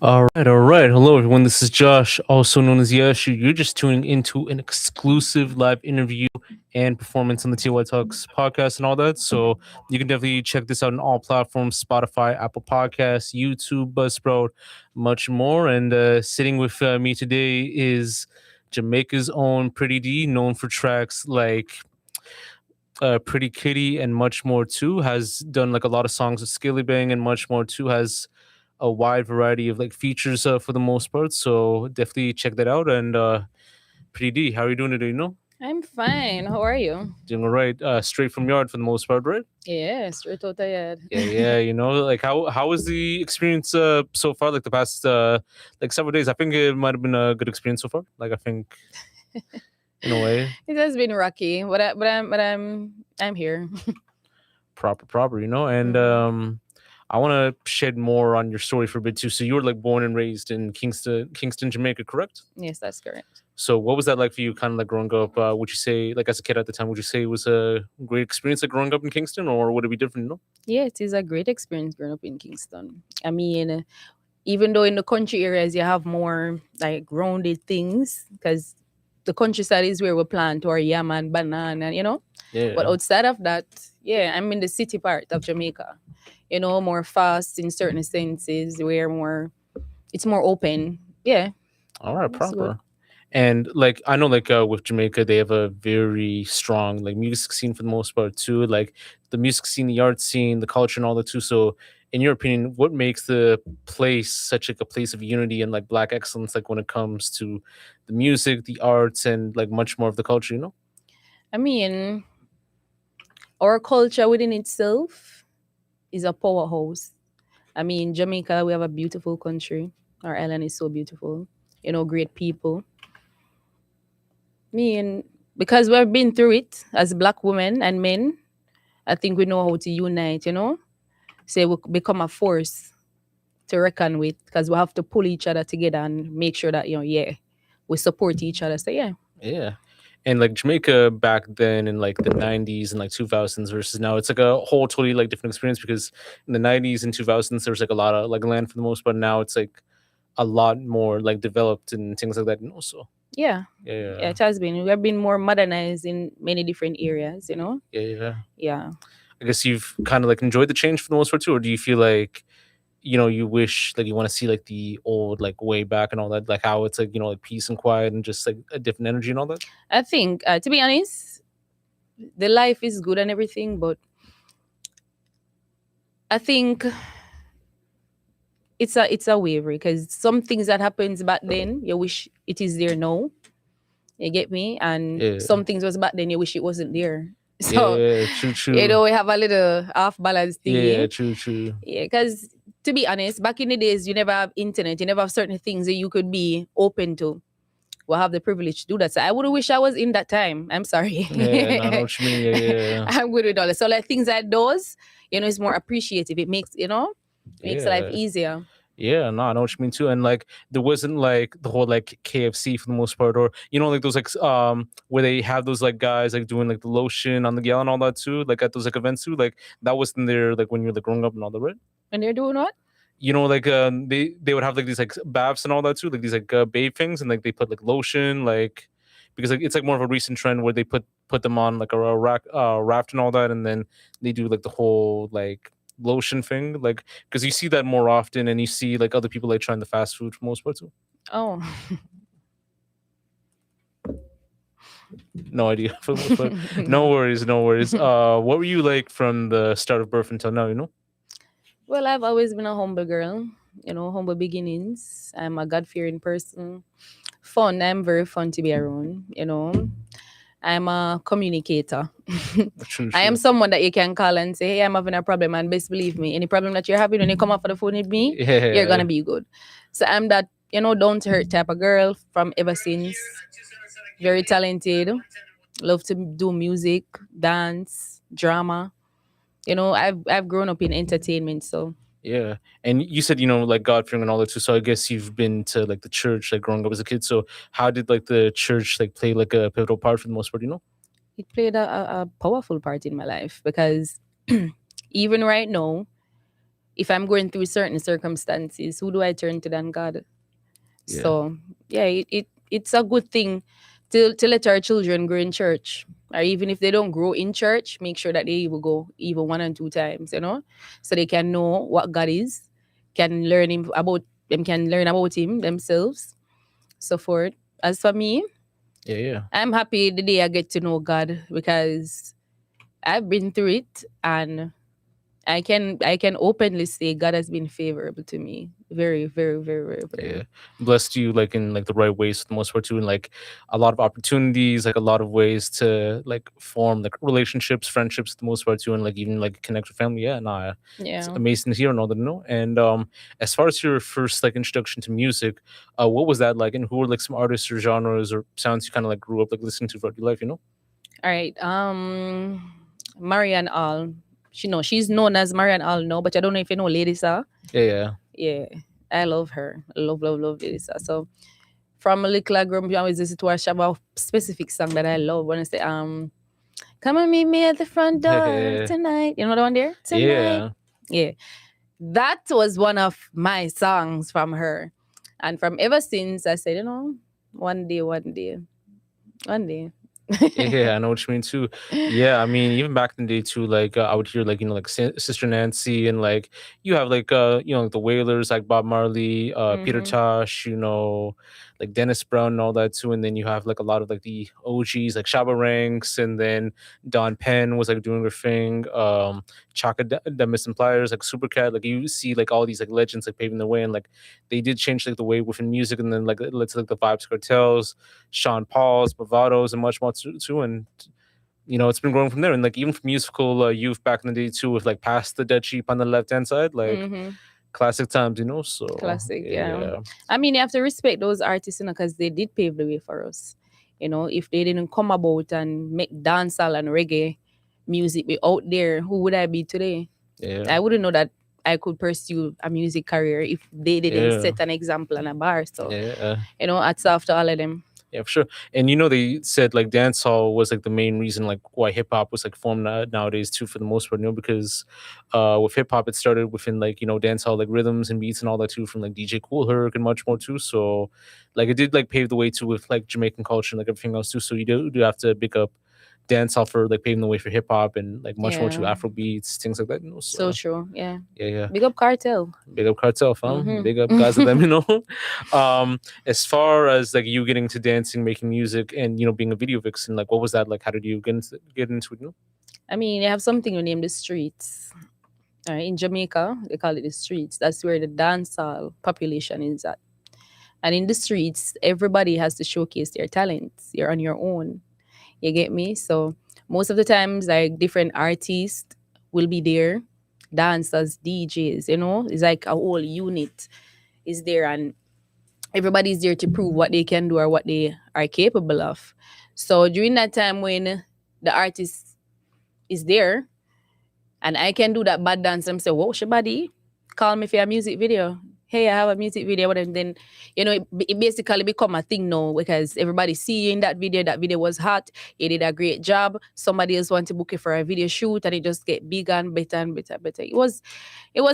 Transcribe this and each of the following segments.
All right. Hello, everyone. This is Josh, also known as Yashu. You're just tuning into an exclusive live interview and performance on the TY Talks podcast and all that. So you can definitely check this out on all platforms: Spotify, Apple Podcasts, YouTube, Buzzsprout, much more. And sitting with me today is Jamaica's own Pretty D, known for tracks like Pretty Kitty and much more too. Has done like a lot of songs with Skilly Bang and much more too. Has a wide variety of like features for the most part. So definitely check that out. And Pretty D, how are you doing today? I'm fine. How are you? Doing all right. Straight from yard for the most part, right? Yeah, straight out tired. Yeah. Like how was the experience so far? Like the past like several days. I think it might have been a good experience so far. Like I think in a way. It has been rocky, but I'm here. Proper, and I want to shed more on your story for a bit too. So you were like born and raised in Kingston, Jamaica, correct? Yes, that's correct. So what was that like for you, kind of like growing up? Would you say, like as a kid at the time, would you say it was a great experience like growing up in Kingston, or would it be different? Yeah, it is a great experience growing up in Kingston. I mean, even though in the country areas you have more like grounded things, because the countryside is where we plant our yam and banana, Yeah. But outside of that, yeah, I'm in the city part of Jamaica. More fast in certain senses, where it's more open. Yeah. All right, That's good. proper. And like I know, like with Jamaica, they have a very strong like music scene for the most part too. Like the music scene, the art scene, the culture, and all that too. So, in your opinion, what makes the place such like a place of unity and like black excellence? Like when it comes to the music, the arts, and like much more of the culture. I mean, our culture within itself is a powerhouse. I mean, Jamaica, we have a beautiful country. Our island is so beautiful. Great people. Because we've been through it as black women and men, I think we know how to unite. So we become a force to reckon with because we have to pull each other together and make sure that, yeah, we support each other. So, yeah. Yeah. And like Jamaica back then in like the 90s and like 2000s versus now, it's like a whole totally like different experience because in the 90s and 2000s, there's like a lot of like land for the most part. Now it's like a lot more like developed and things like that. So, Yeah. yeah. It has been. We have been more modernized in many different areas. Yeah. Yeah. I guess you've kind of like enjoyed the change for the most part too, or do you feel like you wish like you want to see like the old like way back and all that, like how it's like like peace and quiet and just like a different energy and all that? I think, to be honest, the life is good and everything, but I think it's a waiver because some things that happens back then, you wish it is there now. You get me? And Yeah. some things was back then, you wish it wasn't there. So, Yeah, true. we have a little half balance thing. Yeah, true. Yeah, because to be honest, back in the days, you never have internet, you never have certain things that you could be open to. Will have the privilege to do that. So I would wish I was in that time. I'm sorry. Yeah, no, I know what you mean. Yeah. I'm good with all that. So like things like those, it's more appreciative. It makes life easier. Yeah, no, I know what you mean too. And like there wasn't like the whole like KFC for the most part, or like those like where they have those like guys like doing like the lotion on the gal and all that too, like at those like events too. Like that wasn't there like when you were like growing up and all that, right? And they're doing what? Like they would have like these like baths and all that too, like these like babe things, and like they put like lotion, like because like it's like more of a recent trend where they put them on like a raft and all that, and then they do like the whole like lotion thing, like because you see that more often, and you see like other people like trying the fast food for most part too. Oh. No idea for the most part. No worries. What were you like from the start of birth until now? Well, I've always been a humble girl, humble beginnings. I'm a God-fearing person. Fun. I'm very fun to be around. I'm a communicator. True. I am someone that you can call and say, hey, I'm having a problem. And best believe me, any problem that you're having when you come off of the phone with me, you're going to be good. So I'm that, down to hurt type of girl from ever since. Very talented. Love to do music, dance, drama. I've grown up in entertainment, so. Yeah, and you said like God fearing and all that too. So I guess you've been to like the church like growing up as a kid. So how did like the church like play like a pivotal part for the most part? It played a powerful part in my life because even right now, if I'm going through certain circumstances, who do I turn to than God? Yeah. So yeah, it's a good thing to let our children grow in church. Or even if they don't grow in church, make sure that they will go even 1 and 2 times, so they can know what God is, can learn him about them, can learn about him themselves, so forth. As for me, Yeah, yeah. I'm happy the day I get to know God because I've been through it, and I can openly say God has been favorable to me. Very, very, very, very, Yeah, very. blessed you like in like the right ways for the most part too, and like a lot of opportunities, like a lot of ways to like form like relationships, friendships for the most part too, and like even like connect with family. Yeah, nah, it's Yeah. amazing to hear and all that, know. And as far as your first like introduction to music, what was that like, and who were like some artists or genres or sounds you kind of like grew up like listening to throughout your life? All right. Marianne All. She's known as Marianne All now, but I don't know if you know Lady Sa. Yeah, yeah, Yeah. I love her. I love, love, love Lady Sa. So from a little I grew up, I always listen to her. She have a specific song that I love when I say, come and meet me at the front door tonight. You know the one there? Tonight. yeah, Yeah. That was one of my songs from her. And from ever since I said, one day, one day, one day. yeah. I know what you mean too. Yeah, I mean, even back in the day too, like I would hear like like Sister Nancy, and like you have like like the Wailers, like Bob Marley, Peter Mm-hmm. Tosh, like Dennis Brown and all that too. And then you have like a lot of like the OGs like Shabba Ranks, and then Don Penn was like doing her thing. Chaka the Missing Pliers, like Supercat. Like you see like all these like legends like paving the way, and like they did change like the way within music, and then like it led to like the Vibes Cartels, Sean Paul's, Bravados, and much more too. And it's been growing from there. And like even from musical youth back in the day too, with like Past the Dead Sheep on the left hand side, like Mm-hmm. classic times. So Classic, yeah. yeah, I mean, you have to respect those artists, because they did pave the way for us. If they didn't come about and make dancehall and reggae music be out there, who would I be today? yeah, I wouldn't know that I could pursue a music career if they didn't yeah, set an example and a bar. So, yeah. hats off to all of them. Yeah, for sure. And they said like dancehall was like the main reason like why hip hop was like formed nowadays too, for the most part, because with hip hop it started within like dancehall like rhythms and beats and all that too, from like DJ Kool Herc and much more too. So like it did like pave the way too with like Jamaican culture and like everything else too. So you do have to pick up dancehall for like paving the way for hip hop and like much more to Yeah. Afro beats, things like that. So So true. Yeah. yeah, yeah. Big up Cartel. Big up Cartel, fam. Mm-hmm. Big up guys of them. As far as like you getting to dancing, making music, and being a video vixen, like what was that like? How did you get into it? I mean, you have something you name the streets. In Jamaica, they call it the streets. That's where the dancehall population is at. And in the streets, everybody has to showcase their talents. You're on your own. You get me? So most of the times, like different artists will be there, dancers, DJs. It's like a whole unit is there, and everybody's there to prove what they can do or what they are capable of. So during that time when the artist is there, and I can do that bad dance, and say, "Whoa, Shabadi, call me for a music video." Hey, I have a music video, and then it basically become a thing now because everybody see you in that video. That video was hot. You did a great job. Somebody else want to book you for a video shoot, and it just get bigger and better and better, better. It was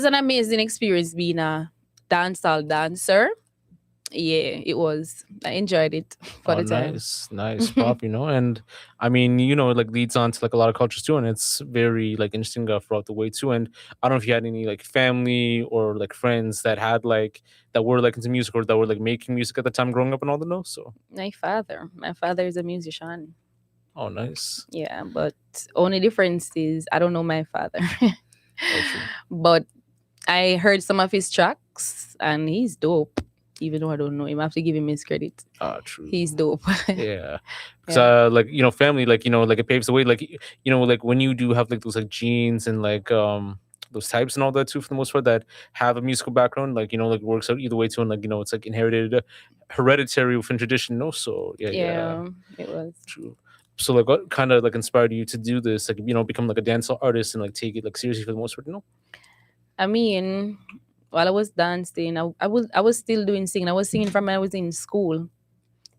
an amazing experience being a dancehall dancer. Yeah, it was. I enjoyed it for Oh, the time. nice pop, and I mean, like leads on to like a lot of cultures too, and it's very like interesting throughout the way too. And I don't know if you had any like family or like friends that had like that were like into music or that were like making music at the time growing up and all that. No, so My father is a musician. oh, nice. Yeah, but only difference is I don't know my father. Oh, true. But I heard some of his tracks and he's dope. Even though I don't know him, I have to give him his credit. True. He's dope. Yeah, because Yeah. like family, like like it paves the way, like like when you do have like those like genes and like those types and all that too, for the most part, that have a musical background, like like works out either way too, and like it's like inherited, hereditary within tradition. No, so yeah, yeah, Yeah, it was. true. So like, what kind of like inspired you to do this? Like become like a dancehall artist and like take it like seriously for the most part. I mean, while I was dancing, I was still doing singing. I was singing from when I was in school.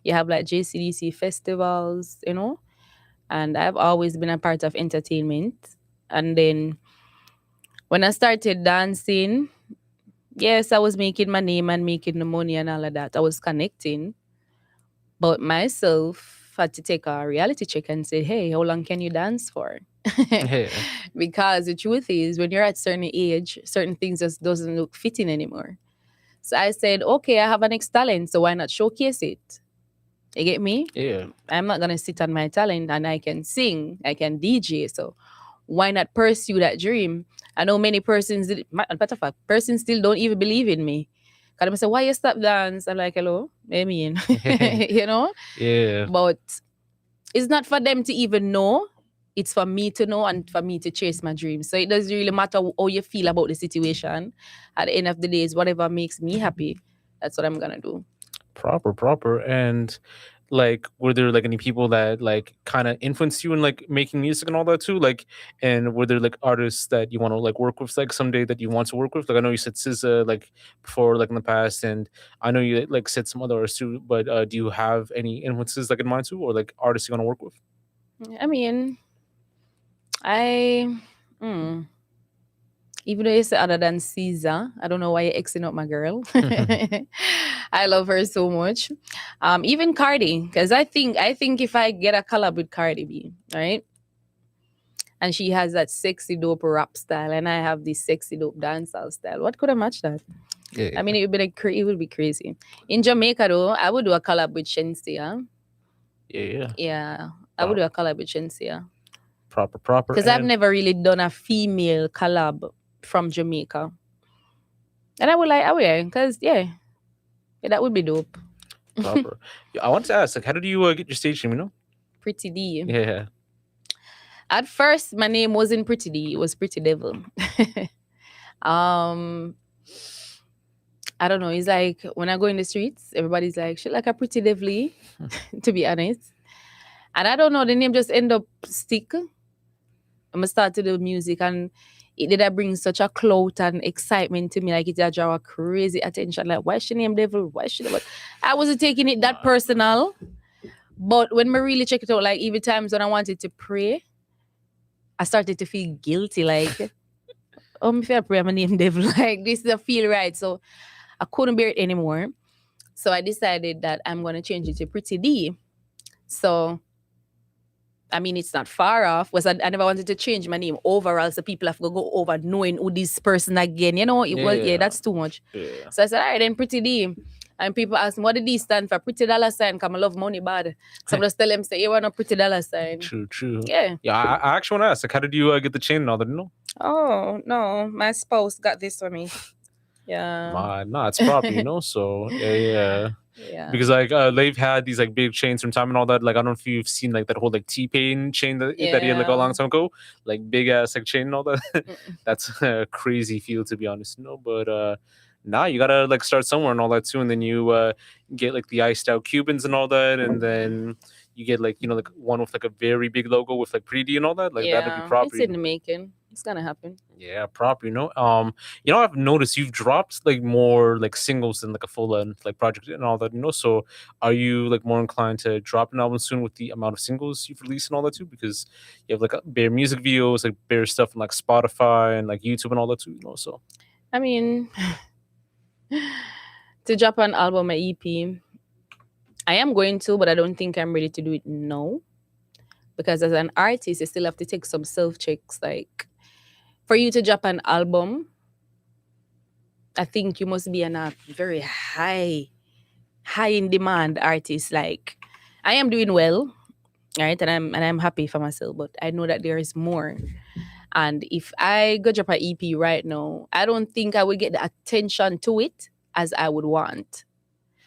You have like JCDC festivals, and I've always been a part of entertainment. And then When I started dancing, yes, I was making my name and making the money and all of that. I was connecting. But myself had to take a reality check and say, hey, how long can you dance for? Yeah. Because the truth is, when you're at certain age, certain things just doesn't look fitting anymore. So I said, okay, I have an next talent, so why not showcase it? You get me? Yeah. I'm not gonna sit on my talent, and I can sing, I can DJ. So why not pursue that dream? I know many persons, matter of fact, persons still don't even believe in me. Cause them say, why you stop dance? I'm like, hello, I mean, you know. Yeah. But it's not for them to even know. It's for me to know and for me to chase my dreams. So it doesn't really matter how you feel about the situation. At the end of the day, it's whatever makes me happy. That's what I'm gonna do. Proper. And like, were there like any people that like kind of influenced you in like making music and all that too? Like, and were there like artists that you want to like work with like someday that you want to work with? Like, I know you said SZA like before, like in the past, and I know you like said some other artists too. But do you have any influences like in mind too, or like artists you want to work with? I mean, I mm, even though you say other than Caesar, I don't know why you're Xing up my girl. I love her so much. Even Cardi, because I think if I get a collab with Cardi B, right? And she has that sexy dope rap style, and I have this sexy dope dancehall style. What could I match that? Yeah. I mean, it would be like it would be crazy. In Jamaica, though, I would do a collab with Shensia. Yeah. Yeah, I would do a collab with Shensia Proper. because I've never really done a female collab from Jamaica, and I would, because yeah, that would be dope. Proper. Yeah, I want to ask, like, how did you get your stage name? You know? Pretty D. Yeah. At first, my name wasn't Pretty D; it was Pretty Devil. um, I don't know. It's like when I go in the streets, everybody's like, "She like a pretty devil," to be honest. And I don't know, the name just end up stick. I'm gonna start to do music, and it did that bring such a clout and excitement to me. Like it did draw a crazy attention. Like, why is she named Devil? Why is she? But I wasn't taking it that personal. But when I really check it out, like even times when I wanted to pray, I started to feel guilty. Like, oh, if I pray, I'm named Devil. Like this doesn't feel right. So I couldn't bear it anymore. So I decided that I'm gonna change it to Pretty D. So I mean, it's not far off. Was I never wanted to change my name overall, so people have to go over knowing who this person again. You know, that's too much. Yeah. So I said, all right, then Pretty D. And people ask me, what did D stand for? Pretty dollar sign, because I love money bad. So I'm just tell them, say, you want a pretty dollar sign. True. Yeah. Yeah, I actually want to ask, like, how did you get the chain and all that? You know? Oh, no. My spouse got this for me. Yeah. Nah, it's proper, you know? So, yeah. Yeah. Because like they've had these like big chains from time and all that. Like I don't know if you've seen like that whole like T-Pain chain that he had like a long time ago, like big ass like chain and all that. That's a crazy feel, to be honest. No, but nah, you gotta like start somewhere and all that too, and then you get like the iced out Cubans and all that, and then you get like like one with like a very big logo with like pretty and all that. Like that'd be proper. It's in the making. It's gonna happen. Yeah, proper. I've noticed you've dropped like more like singles than like a full length like project and all that. So are you like more inclined to drop an album soon with the amount of singles you've released and all that too? Because you have like bare music videos, like bare stuff on like Spotify and like YouTube and all that too. So I mean, to drop an album, an EP, I am going to, but I don't think I'm ready to do it now. Because as an artist, you still have to take some self-checks. Like, for you to drop an album, I think you must be a very high in demand artist. Like, I am doing well, right? And I'm happy for myself, but I know that there is more. And if I go drop an EP right now, I don't think I would get the attention to it as I would want.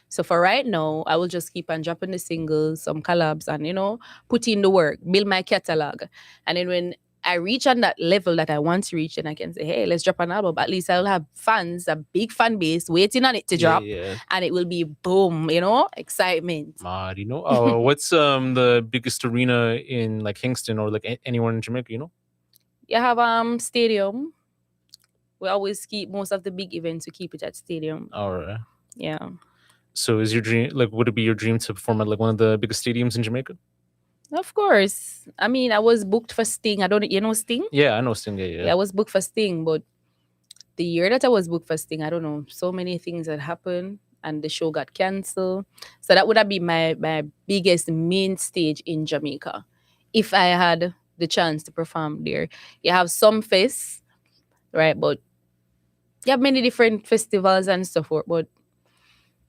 So for right now, I will just keep on dropping the singles, some collabs, and put in the work, build my catalog. And then when I reach on that level that I want to reach, and I can say, hey, let's drop an album. At least I'll have fans, a big fan base waiting on it to drop. Yeah. And it will be boom, excitement. Mad, what's the biggest arena in like Kingston or like anywhere in Jamaica, You have stadium. We always keep most of the big events, we keep it at stadium. All right. Yeah. So is your dream, like, would it be your dream to perform at like one of the biggest stadiums in Jamaica? Of course. I mean, I was booked for Sting. I don't, Sting? Yeah, I know Sting. Yeah. I was booked for Sting, but the year that I was booked for Sting, I don't know, so many things had happened and the show got cancelled. So that would have been my biggest main stage in Jamaica. If I had the chance to perform there. You have some fests, right? But you have many different festivals and stuff, but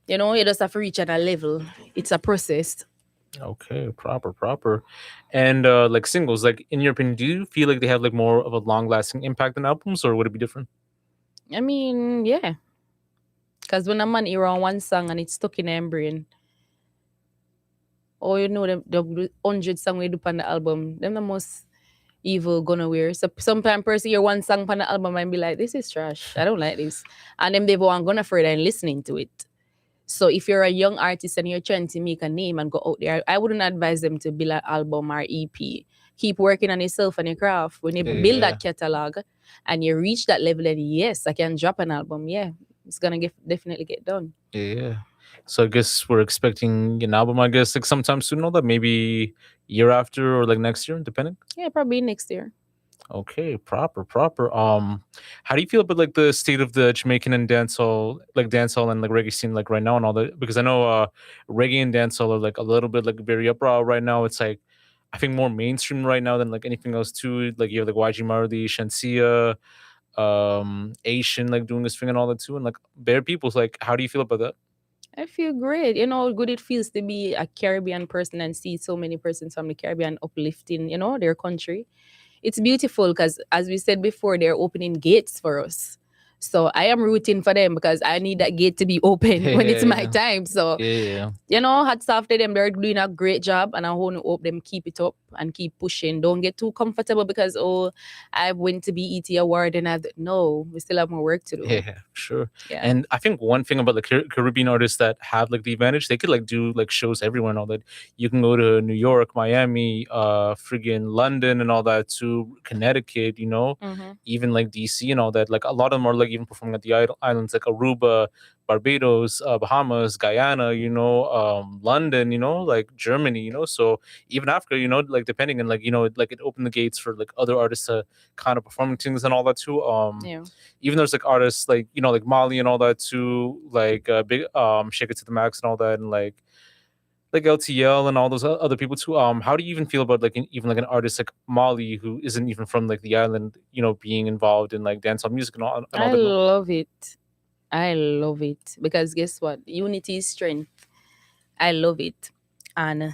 you just have to reach at a level. It's a process. Okay, proper. And like singles, like in your opinion, do you feel like they have like more of a long lasting impact than albums, or would it be different? I mean, yeah. Because when a man hear on one song and it's stuck in their brain, or the 100 song we do on the album, them the most evil gonna wear. So sometimes person hear one song on the album and be like, this is trash. I don't like this. And then they go gonna further and listening to it. So if you're a young artist and you're trying to make a name and go out there, I wouldn't advise them to build an album or EP. Keep working on yourself and your craft. When you build that catalog and you reach that level, then yes, I can drop an album. Yeah, it's gonna definitely get done. Yeah. So I guess we're expecting an album, I guess, like sometime soon, all that maybe year after or like next year, depending. Yeah, probably next year. Okay, proper. How do you feel about like the state of the Jamaican and dancehall and like reggae scene like right now and all that? Because I know reggae and dancehall are like a little bit like very uproar right now. It's like I think more mainstream right now than like anything else too. Like you have like YG Marley, Shansia, Asian like doing this thing and all that too, and like bare people's like, how do you feel about that? I feel great. You know how good it feels to be a Caribbean person and see so many persons from the Caribbean uplifting, their country. It's beautiful because, as we said before, they're opening gates for us. So I am rooting for them because I need that gate to be open when it's my time. So, Yeah. hats off to them. They're doing a great job, and I want to hope them keep it up and keep pushing. Don't get too comfortable because, I went to BET award and no, we still have more work to do. Yeah, sure. Yeah. And I think one thing about the Caribbean artists that have like the advantage, they could like do like shows everywhere and all that. You can go to New York, Miami, friggin' London and all that, to Connecticut, even like DC and all that. Like a lot of them are like even performing at the islands like Aruba, Barbados, Bahamas, Guyana, London, like Germany, So even Africa, like depending and like, like it opened the gates for like other artists to kind of performing things and all that too. Yeah. Even there's like artists like like Mali and all that too, like big Shake It to the Max and all that, and like LTL and all those other people too. How do you even feel about like even like an artist like Mali who isn't even from like the island, being involved in like dancehall music and all that? I love it. I love it because guess what? Unity is strength. I love it, and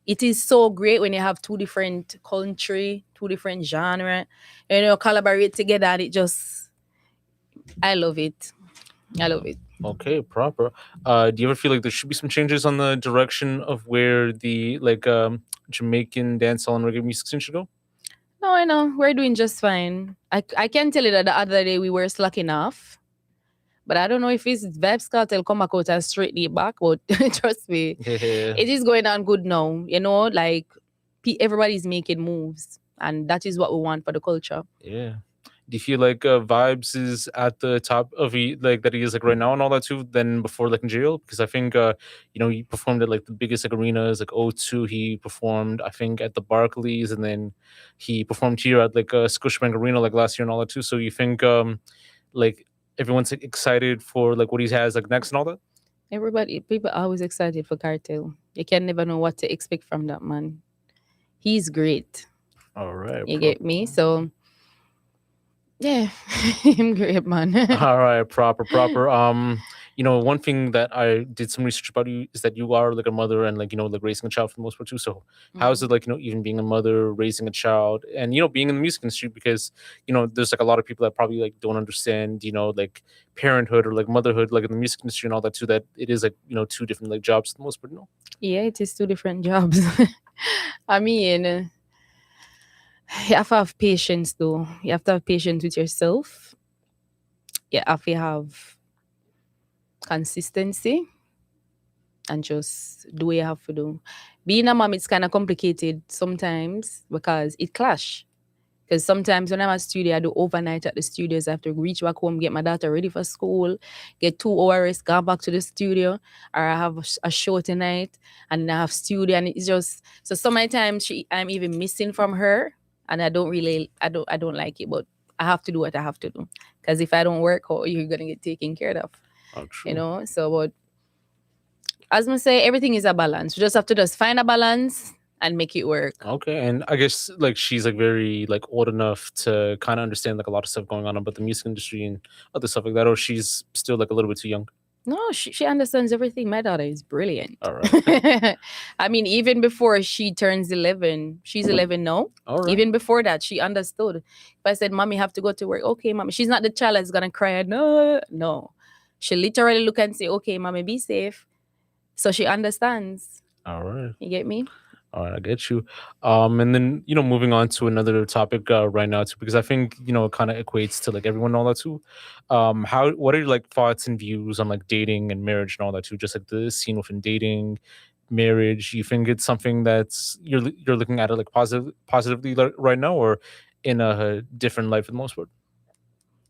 it is so great when you have two different country, two different genre, collaborate together. And I love it. I love it. Okay, proper. Do you ever feel like there should be some changes on the direction of where the like Jamaican dancehall and reggae music scene should go? No, I know we're doing just fine. I can tell you that the other day we were slacking off. But I don't know if it's Vibes Cartel come back out and straighten it back, but trust me, it is going on good now. Like everybody's making moves, and that is what we want for the culture. Yeah. Do you feel like Vibes is at the top of like that he is like right now and all that too than before like in jail? Because I think he performed at like the biggest like arenas like O2. He performed I think at the Barclays, and then he performed here at like Scotiabank Arena like last year and all that too. So you think like everyone's like, excited for like what he has like next and all that? People are always excited for Cartel. You can never know what to expect from that man. He's great. All right. You get me? So yeah, I'm great, man. All right, proper. One thing that I did some research about you is that you are like a mother and like like raising a child for the most part too. So how is it like even being a mother, raising a child, and being in the music industry? Because there's like a lot of people that probably like don't understand like parenthood or like motherhood like in the music industry and all that too. That it is like two different like jobs for the most part. Yeah, it is two different jobs. I mean. You have to have patience though. You have to have patience with yourself. You have to have consistency and just do what you have to do. Being a mom, it's kind of complicated sometimes because it clash. Because sometimes when I'm at studio, I do overnight at the studios. I have to reach back home, get my daughter ready for school, get 2 hours, go back to the studio, or I have a show tonight and I have studio, and it's just so sometimes I'm even missing from her. And I don't like it, but I have to do what I have to do. Because if I don't work, how are you gonna get taken care of? Oh, You true. know. So, but as I say, everything is a balance. You just have to just find a balance and make it work. Okay, and I guess like she's like very like old enough to kind of understand like a lot of stuff going on about the music industry and other stuff like that, or she's still like a little bit too young. No, she understands everything. My daughter is brilliant. All right. I mean, even before she turns 11, she's 11 now. All right. Even before that, she understood. If I said, Mommy, have to go to work. Okay, Mommy. She's not the child that's going to cry. No, no. She literally look and say, okay, Mommy, be safe. So she understands. All right. You get me? All right, I get you. And then moving on to another topic right now too, because I think it kind of equates to like everyone and all that too. What are your like thoughts and views on like dating and marriage and all that too? Just like the scene within dating, marriage. You think it's something that's you're looking at it like positively like, right now, or in a different life for the most part?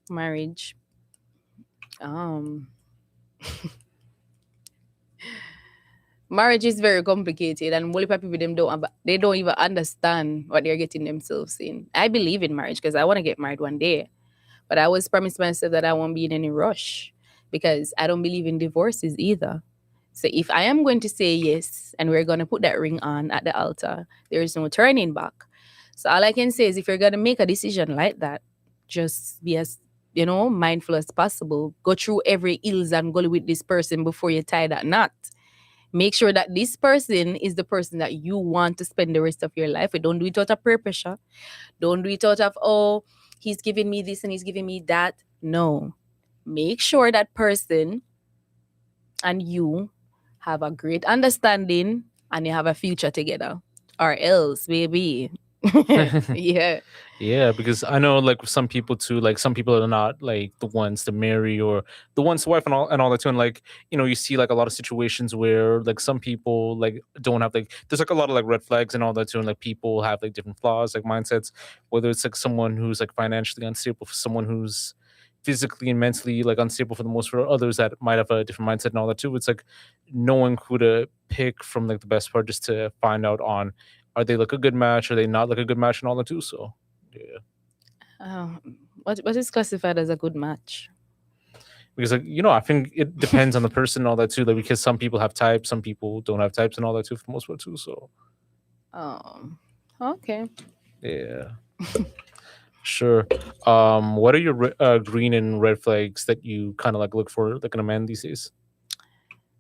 Marriage. Marriage is very complicated, and most people they don't even understand what they're getting themselves in. I believe in marriage because I want to get married one day, but I always promise myself that I won't be in any rush because I don't believe in divorces either. So if I am going to say yes and we're going to put that ring on at the altar, there is no turning back. So all I can say is if you're going to make a decision like that, just be as mindful as possible. Go through every ills and gully with this person before you tie that knot. Make sure that this person is the person that you want to spend the rest of your life with. Don't do it out of peer pressure. Don't do it out of, oh, he's giving me this and he's giving me that. No. Make sure that person and you have a great understanding and you have a future together. Or else, baby. Yeah. Yeah, because I know like with some people too, like some people are not like the ones to marry or the ones to wife and all that too. And like, you see like a lot of situations where like some people like don't have like there's like a lot of like red flags and all that too. And like people have like different flaws, like mindsets, whether it's like someone who's like financially unstable for someone who's physically and mentally like unstable for the most for others that might have a different mindset and all that too. It's like knowing who to pick from like the best part just to find out on are they like a good match, are they not like a good match and all that too. So yeah. What is classified as a good match? Because like I think it depends on the person and all that too. Like because some people have types, some people don't have types and all that too for the most part too. So okay. Yeah. Sure. What are your green and red flags that you kind of like look for like in a man these days?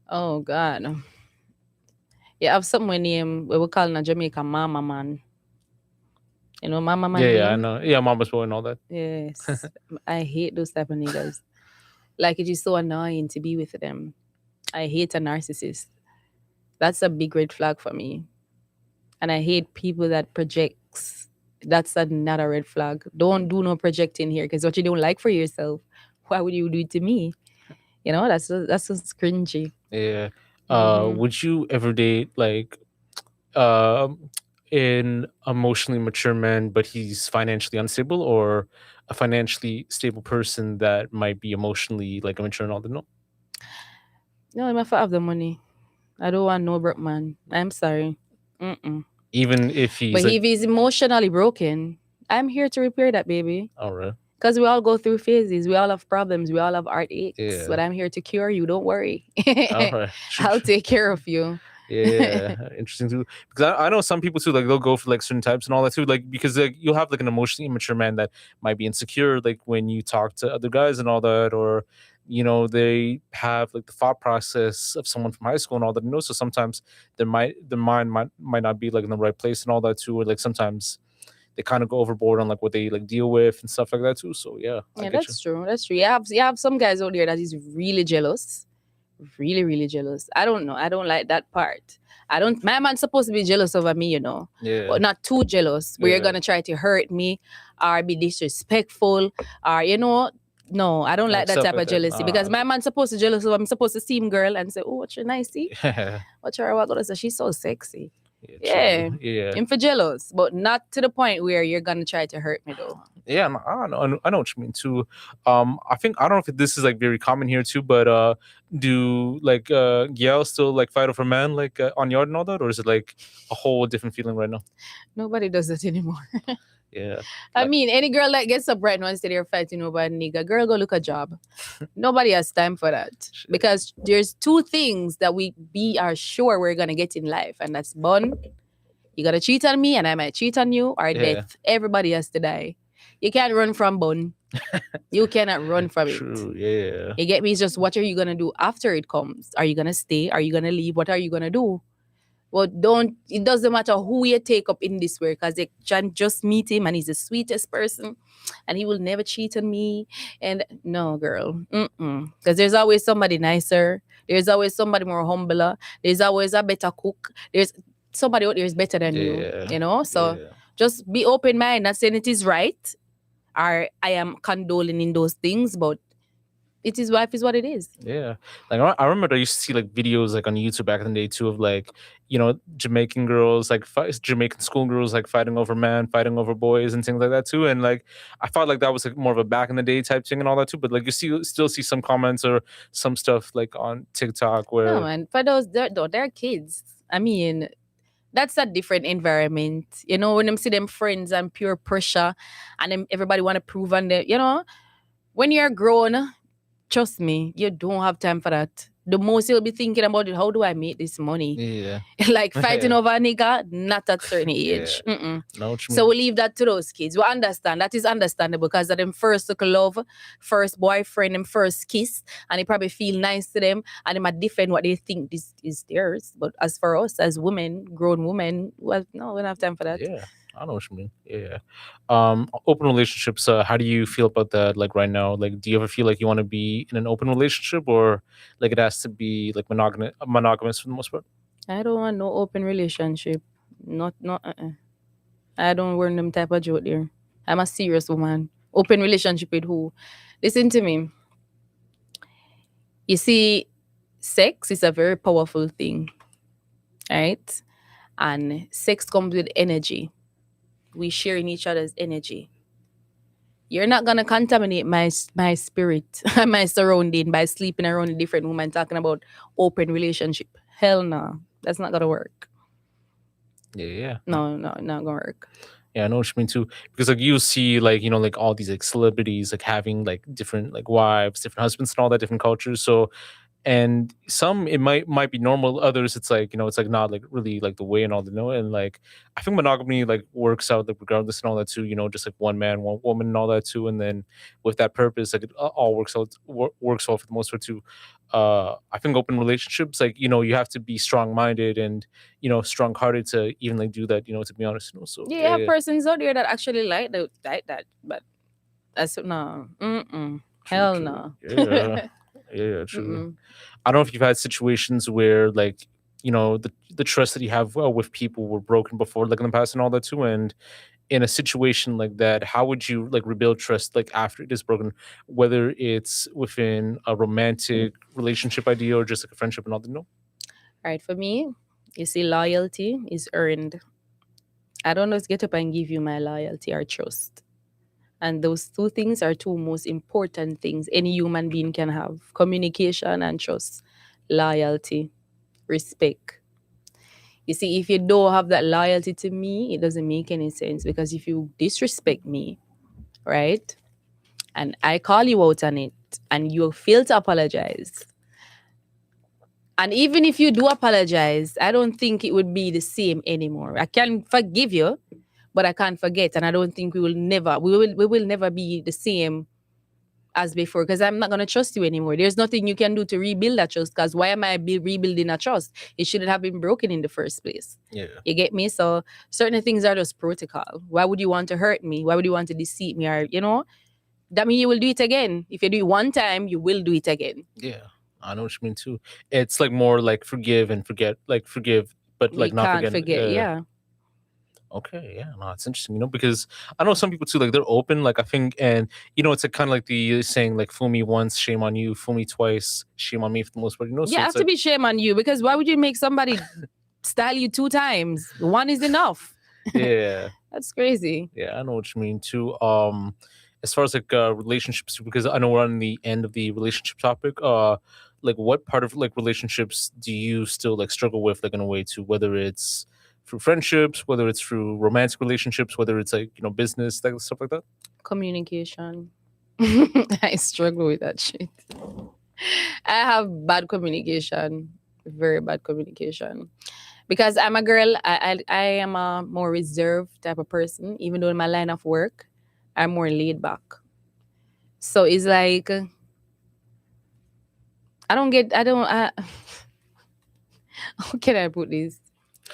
Oh God. You have someone named we call in Jamaica Mama Man. You know Mama Man? Yeah, I know. Yeah, Mama's boy and all that. Yes. I hate those type of niggas. Like it is so annoying to be with them. I hate a narcissist. That's a big red flag for me. And I hate people that projects. That's another red flag. Don't do no projecting here because what you don't like for yourself, why would you do it to me? That's just cringy. Yeah. Would you ever date like an emotionally mature man but he's financially unstable, or a financially stable person that might be emotionally like immature and all that? No, I'm have the money. I don't want no broke man. I'm sorry. Even if he's But if he's emotionally broken, I'm here to repair that, baby. all right. Because we all go through phases. We all have problems. We all have heartaches. Yeah. But I'm here to cure you. Don't worry. All right. I'll take care of you. Yeah, interesting too. Because I know some people too, like they'll go for like certain types and all that too, like because like you'll have like an emotionally immature man that might be insecure, like when you talk to other guys and all that, or they have like the thought process of someone from high school and all that. So sometimes their mind might not be like in the right place and all that too, or like sometimes they kind of go overboard on like what they like deal with and stuff like that too. So yeah, that's true. That's true. You have some guys out there that is really jealous. Really, really jealous. I don't know. I don't like that part. My man's supposed to be jealous over me, Yeah. But not too jealous, where you're gonna try to hurt me or be disrespectful or no, I don't like that type of jealousy because my man's supposed to jealous of I'm supposed to see him girl and say, oh, what's your nice see? What's her what gonna say? She's so sexy. Yeah. I'm for jealous, but not to the point where you're gonna try to hurt me though. Yeah, I know what you mean too. I think I don't know if this is like very common here too, but do like gals still like fight over men like on yard and all that, or is it like a whole different feeling right now? Nobody does that anymore. Yeah. I Like, mean, any girl that gets up right now and say they're fighting over a nigga, girl, go look a job. Nobody has time for that. Because there's two things that we are sure we're gonna get in life, and that's bun. You gotta cheat on me, and I might cheat on you, or Yeah. death. Everybody has to die. You can't run from bun. You cannot run from it. true. Yeah. You get me? It's just what are you gonna do after it comes? Are you gonna stay? Are you gonna leave? What are you gonna do? Well, don't. It doesn't matter who you take up in this way, because they can just meet him and he's the sweetest person, and he will never cheat on me. And no, girl, because there's always somebody nicer. There's always somebody more humbler. There's always a better cook. There's somebody out there is better than you. Yeah. You know, so Yeah. just be open minded. Not saying it is right, or I am condoling in those things, but it is life is what it is. Yeah, like I remember I used to see like videos like on YouTube back in the day too of like Jamaican girls like Jamaican schoolgirls like fighting over men, fighting over boys and things like that too. And like I thought like that was like more of a back in the day type thing and all that too. But like still see some comments or some stuff like on TikTok No, where man, for those they're kids. I mean, that's a different environment. You know, when them see them friends and pure pressure, and them everybody want to prove on them. You know, when you're grown, trust me, you don't have time for that. The most you'll be thinking about it, how do I make this money? yeah, Like fighting Yeah. over a nigga, not at certain age. know what you So mean. we leave that to those kids. We understand that is understandable because of them first look love, first boyfriend, them first kiss, and they probably feel nice to them, and they might defend what they think is theirs. But as for us, as women, grown women, well, no, we don't have time for that. Yeah, I know what you mean. Yeah. Open relationships. How do you feel about that? Like right now, like, do you ever feel like you want to be in an open relationship, or like it has to be like monogamous for the most part? I don't want no open relationship. Not. I don't want them type of joke there. I'm a serious woman. Open relationship with who? Listen to me. You see, sex is a very powerful thing, right? And sex comes with energy. We share in each other's energy. You're not gonna contaminate my spirit and my surrounding by sleeping around a different woman talking about open relationship. Hell no, that's not gonna work. Yeah. No, not gonna work. Yeah, I know what you mean too. Because like you see like, like all these like celebrities like having like different like wives, different husbands and all that different cultures. So and some it might be normal, others it's like it's like not like really like the way and all the and like I think monogamy like works out like regardless and all that too, just like one man one woman and all that too, and then with that purpose like it all works out for the most part too. I think open relationships like you have to be strong minded and strong hearted to even like do that, to be honest, so Yeah, you have persons out there that actually like that, but that's no. Hell true. no. Yeah, true. I don't know if you've had situations where like the trust that you have with people were broken before like in the past and all that too, and in a situation like that how would you like rebuild trust like after it is broken, whether it's within a romantic relationship idea or just like a friendship and all that? All right, for me, you see, loyalty is earned. I don't just get up and give you my loyalty or trust. And those two things are two most important things any human being can have: communication and trust, loyalty, respect. You see, if you don't have that loyalty to me, it doesn't make any sense, because if you disrespect me, right, and I call you out on it and you fail to apologize, and even if you do apologize, I don't think it would be the same anymore. I can forgive you, but I can't forget, and I don't think we will never be the same as before, because I'm not gonna trust you anymore. There's nothing you can do to rebuild that trust. Because why am I rebuilding a trust? It shouldn't have been broken in the first place. Yeah. You get me? So certain things are just protocol. Why would you want to hurt me? Why would you want to deceive me? Or that means you will do it again. If you do it one time, you will do it again. Yeah, I know what you mean too. It's like more like forgive and forget, like forgive, but like We not can't forget. Yeah. Okay, yeah, no, it's interesting, because I know some people too, like they're open, like I think, and it's like kind of like the saying, like fool me once, shame on you; fool me twice, shame on me for the most part. Yeah, so have to be shame on you, because why would you make somebody style you two times? One is enough. Yeah, That's crazy. Yeah, I know what you mean too. As far as like relationships, because I know we're on the end of the relationship topic. Like what part of like relationships do you still like struggle with, like in a way too, whether it's through friendships, whether it's through romantic relationships, whether it's like, business, like stuff like that? Communication. I struggle with that shit. I have bad communication, very bad communication. Because I'm a girl, I am a more reserved type of person. Even though in my line of work, I'm more laid back. So it's like I don't. How can I put this?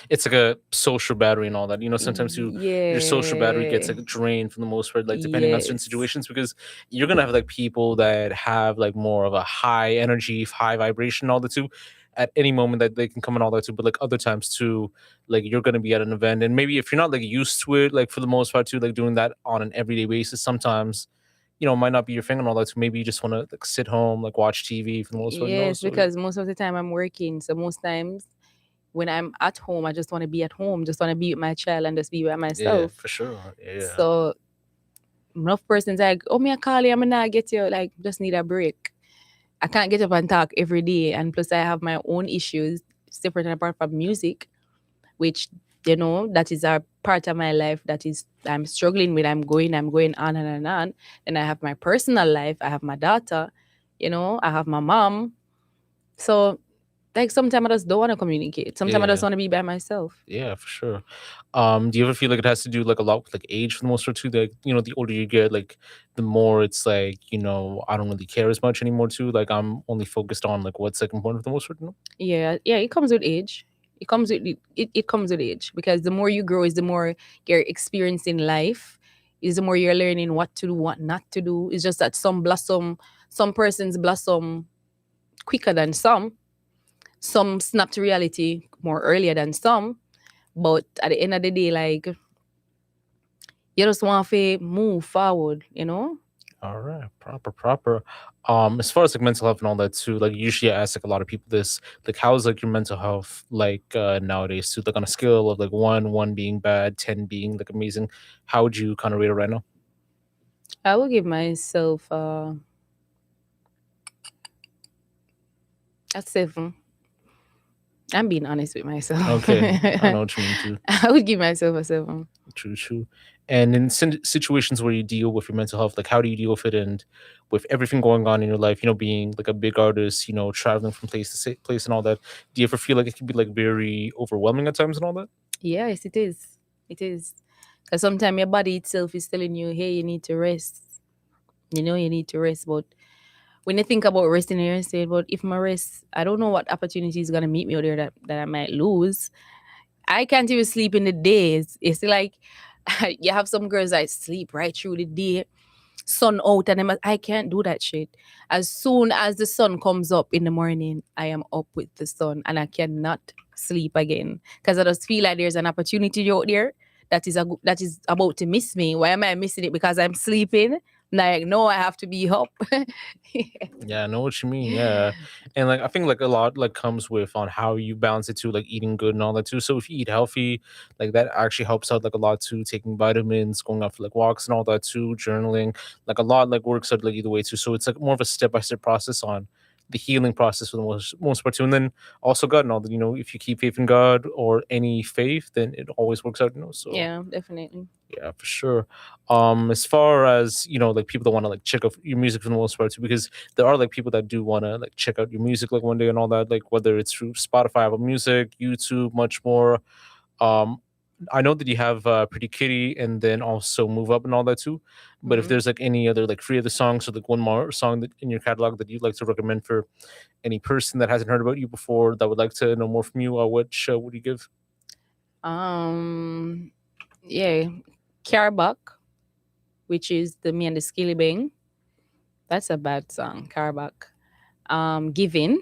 It's like a social battery and all that. Sometimes your social battery gets Yeah. like drained for the most part, like depending on certain Yes. situations, because you're gonna have like people that have like more of a high energy, high vibration, all that too. At any moment that they can come and all that too, but like other times too, like you're gonna be at an event, and maybe if you're not like used to it, like for the most part too, like doing that on an everyday basis, sometimes might not be your thing and all that. So maybe you just want to like sit home, like watch TV for the most part. Yes, So because most of the time I'm working. So most times when I'm at home, I just want to be at home, just want to be with my child and just be by yeah, myself. for sure. Yeah. So enough persons like, oh, me I call you, I'm not get you, like, just need a break. I can't get up and talk every day. And plus I have my own issues separate and apart from music, which, that is a part of my life that is I'm struggling with. I'm going on and on. And I have my personal life. I have my daughter, I have my mom. So like sometimes I just don't want to communicate. Sometimes I just Yeah. want to be by myself. Yeah, for sure. Do you ever feel like it has to do like a lot with like age for the most part too? Like, the older you get, like the more it's like, I don't really care as much anymore too. Like I'm only focused on like what's like important for the most part. Yeah, it comes with age. It comes with age because the more you grow is the more you're experiencing life, is the more you're learning what to do, what not to do. It's just that some persons blossom quicker than some snap to reality more earlier than some. But at the end of the day, like you just want to move forward. All right, proper. As far as like mental health and all that too, like usually I ask like a lot of people this, like how's like your mental health like nowadays too? Like on a scale of like one being bad, 10 being like amazing, how would you kind of rate it right now? I will give myself a 7. I'm being honest with myself. Okay, I know what you mean too. I would give myself a 7. True. And in situations where you deal with your mental health, like how do you deal with it, and with everything going on in your life, being like a big artist, traveling from place to place and all that, do you ever feel like it can be like very overwhelming at times and all that? Yes, it is. It is. Because sometimes your body itself is telling you, hey, you need to rest. You need to rest. But when you think about resting, you say, but if my rest, I don't know what opportunity is going to meet me out there that I might lose. I can't even sleep in the days. It's like you have some girls that sleep right through the day, sun out, and I can't do that shit. As soon as the sun comes up in the morning, I am up with the sun and I cannot sleep again because I just feel like there's an opportunity out there that is about to miss me. Why am I missing it? Because I'm sleeping. Like, no, I have to be up. Yeah, I know what you mean. Yeah, and like I think like a lot like comes with on how you balance it too, like eating good and all that too. So if you eat healthy, like that actually helps out like a lot too. Taking vitamins, going out for like walks and all that too, journaling, like a lot like works out like either way too. So it's like more of a step by step process on the healing process for the most part too. And then also God and all that. If you keep faith in God or any faith, then it always works out. So Yeah, definitely. yeah, for sure. As far as like people that want to like check out your music for the most part too, because there are like people that do want to like check out your music like one day and all that, like whether it's through Spotify, Apple Music, YouTube, much more. Um, I know that you have Pretty Kitty and then also Move Up and all that too. But if Mhm. there's like any other like 3 other songs or like one more song that in your catalog that you'd like to recommend for any person that hasn't heard about you before that would like to know more from you, what show would you give? Yeah, Carbuck, which is the Me and the Skilly Bang. That's a bad song, Carbuck. Giving.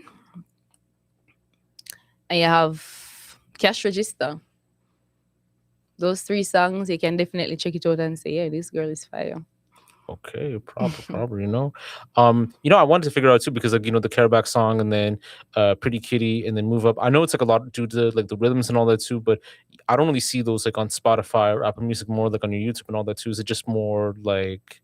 And you have Cash Register. Those 3 songs, you can definitely check it out and say, yeah, this girl is fire. Okay, proper. I wanted to figure out too because like the Caraback song and then Pretty Kitty and then Move Up. I know it's like a lot due to like the rhythms and all that too, but I don't really see those like on Spotify or Apple Music, more like on your YouTube and all that too. Is it just more like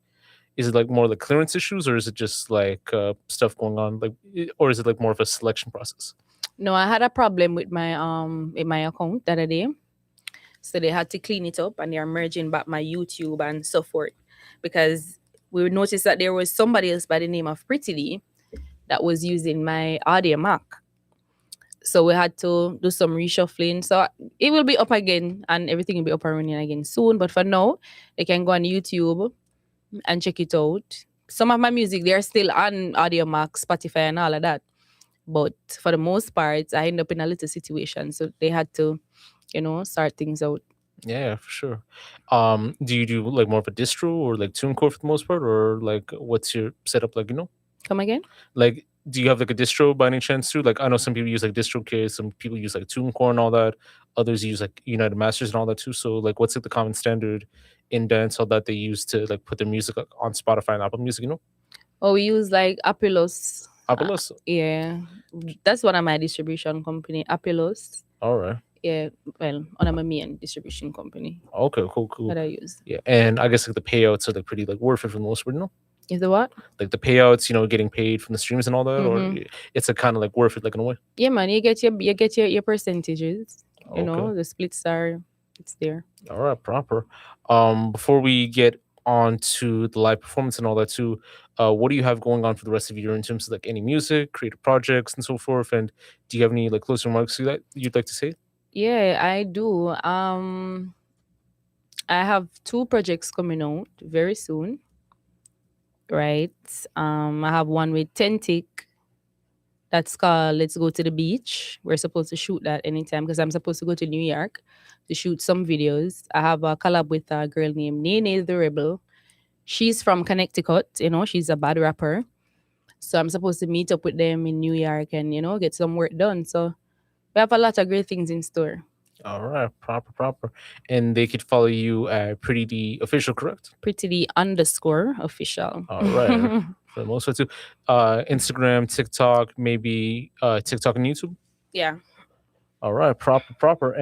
is it like more like clearance issues, or is it just like stuff going on like or is it like more of a selection process? No, I had a problem with my account the other day. So they had to clean it up and they are merging back my YouTube and so forth. Because we noticed that there was somebody else by the name of Pretty Lee that was using my Audio Mac. So we had to do some reshuffling. So it will be up again and everything will be up and running again soon. But for now, they can go on YouTube and check it out. Some of my music, they're still on Audio Mac, Spotify and all of that. But for the most part, I end up in a little situation. So they had to, start things out. Yeah, for sure. Do you do like more of a distro or like TuneCore for the most part, or like what's your setup like? Come again? Like, do you have like a distro by any chance too? Like, I know some people use like DistroKid, some people use like TuneCore and all that. Others use like United Masters and all that too. So, like, what's like the common standard in dancehall that they use to like put their music like, on Spotify and Apple Music? Oh, we use like Appelos. Appelos. Yeah, that's one of my distribution company, Appelos. All right. Yeah, well, one of my main distribution company. Okay, cool. That I use. Yeah, and I guess like the payouts are like pretty like worth it for the most part, Is the what? Like the payouts, getting paid from the streams and all that, or it's a kind of like worth it, like in a way. Yeah, man, you get your percentages. The splits it's there. All right, proper. Before we get on to the live performance and all that too, what do you have going on for the rest of the year in terms of like any music, creative projects, and so forth? And do you have any like closing remarks that you'd like to say? Yeah, I do. I have 2 projects coming out very soon. Right. I have one with Tentic. That's called Let's Go to the Beach. We're supposed to shoot that anytime because I'm supposed to go to New York to shoot some videos. I have a collab with a girl named Nene the Rebel. She's from Connecticut, she's a bad rapper. So I'm supposed to meet up with them in New York and, get some work done. So we have a lot of great things in store. All right, proper. And they could follow you at Pretty D Official, correct? Pretty D _official. All right. For the most part too. Instagram, TikTok, maybe TikTok and YouTube? Yeah. All right, proper.